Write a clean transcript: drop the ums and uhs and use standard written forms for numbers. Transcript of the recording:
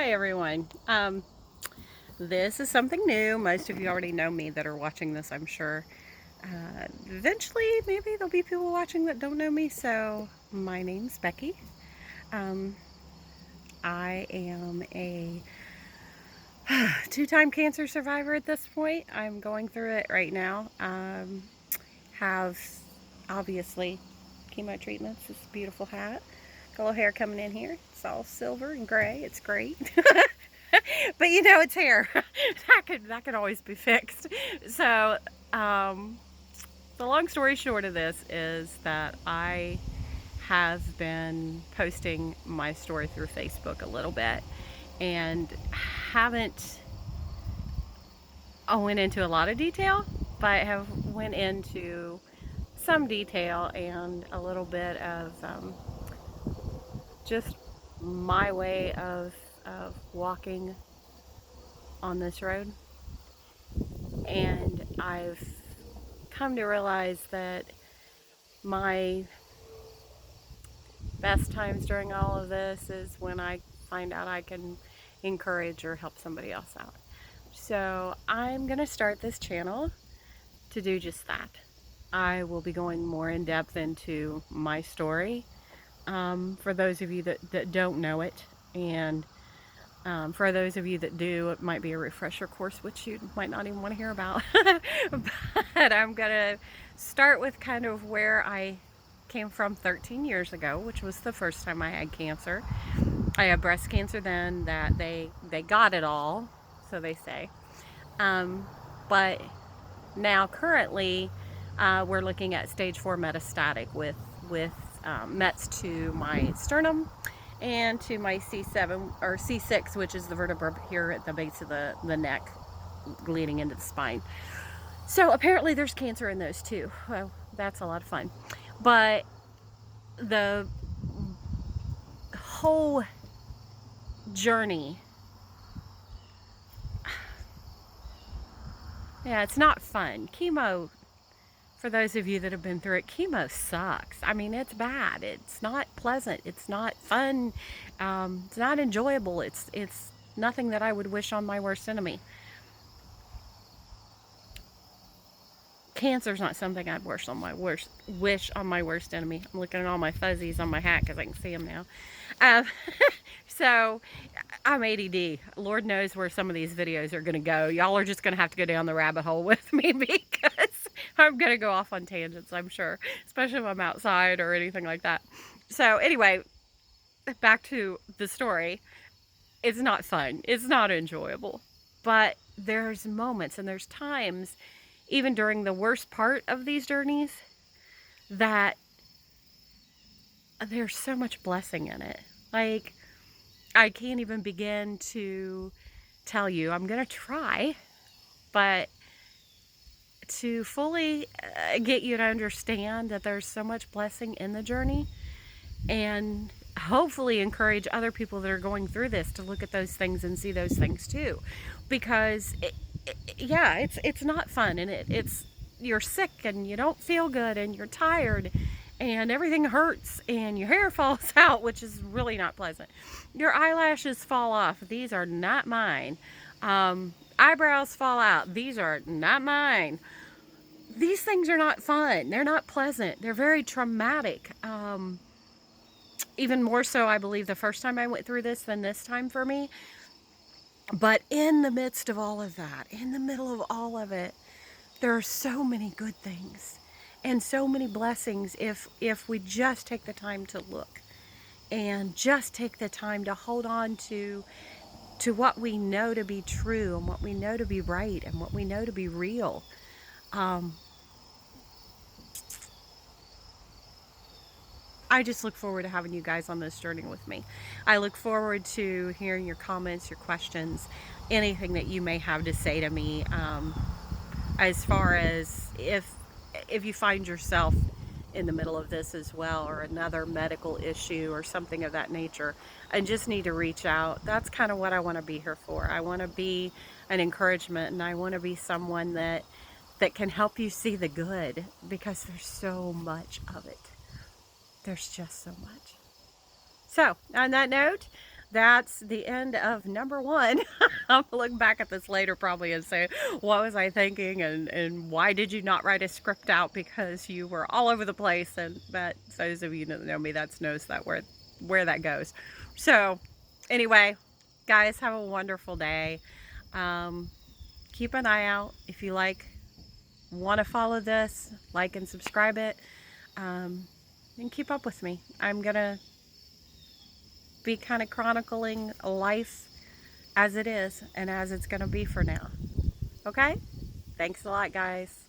Hi everyone. This is something new. Most of you already know me that are watching this, I'm sure. Eventually, maybe there'll be people watching that don't know me. So, my name's Becky. Um, I am a two-time cancer survivor at this point. I'm going through it right now. Have obviously chemo treatments. This beautiful hat. Got a little hair coming in here. It's all silver and gray. It's great. But you know, it's hair. that could always be fixed. So, the long story short of this is that I have been posting my story through Facebook a little bit and haven't went into a lot of detail, but have went into some detail and a little bit of just my way of walking on this road. And I've come to realize that my best times during all of this is when I find out I can encourage or help somebody else out. So I'm going to start this channel to do just that. I will be going more in depth into my story for those of you that don't know it, and for those of you that do, it might be a refresher course, which you might not even want to hear about. But I'm going to start with kind of where I came from 13 years ago, which was the first time I had cancer. I had breast cancer then, that they got it all, so they say. But now currently we're looking at stage 4 metastatic with mets to my sternum and to my C7 or C6, which is the vertebra here at the base of the neck leading into the spine. So apparently there's cancer in those too. Well, that's a lot of fun. But the whole journey, yeah, it's not fun. Chemo, for those of you that have been through it, chemo sucks. I mean, it's bad. It's not pleasant. It's not fun. It's not enjoyable. It's nothing that I would wish on my worst enemy. Cancer's not something I'd wish on my worst enemy. I'm looking at all my fuzzies on my hat because I can see them now. So I'm ADD. Lord knows where some of these videos are going to go. Y'all are just going to have to go down the rabbit hole with me because I'm going to go off on tangents, I'm sure, especially if I'm outside or anything like that. So anyway, back to the story. It's not fun. It's not enjoyable. But there's moments and there's times, even during the worst part of these journeys, that there's so much blessing in it. Like, I can't even begin to tell you. I'm going to try, but to fully get you to understand that there's so much blessing in the journey, and hopefully encourage other people that are going through this to look at those things and see those things too, because yeah, it's not fun, and it's you're sick and you don't feel good and you're tired and everything hurts and your hair falls out, which is really not pleasant. Your eyelashes fall off. These are not mine. Eyebrows fall out. These are not mine. These things are not fun. They're not pleasant. They're very traumatic. Even more so, I believe, the first time I went through this than this time for me. But in the midst of all of that, in the middle of all of it, there are so many good things and so many blessings if we just take the time to look and just take the time to hold on to what we know to be true and what we know to be right and what we know to be real. I just look forward to having you guys on this journey with me. I look forward to hearing your comments, your questions, anything that you may have to say to me, as far as if you find yourself in the middle of this as well, or another medical issue or something of that nature, and just need to reach out. That's kind of what I want to be here for. I want to be an encouragement, and I want to be someone that can help you see the good, because there's so much of it. There's just so much. So, on that note, that's the end of number one. I'm gonna look back at this later probably and say, what was I thinking, and why did you not write a script out, because you were all over the place. And that, those of you that know me, that knows that where that goes. So anyway, guys, have a wonderful day. Keep an eye out if you want to follow this, like and subscribe it, and keep up with me. I'm gonna be kind of chronicling life as it is and as it's going to be for now. Okay? Thanks a lot, guys.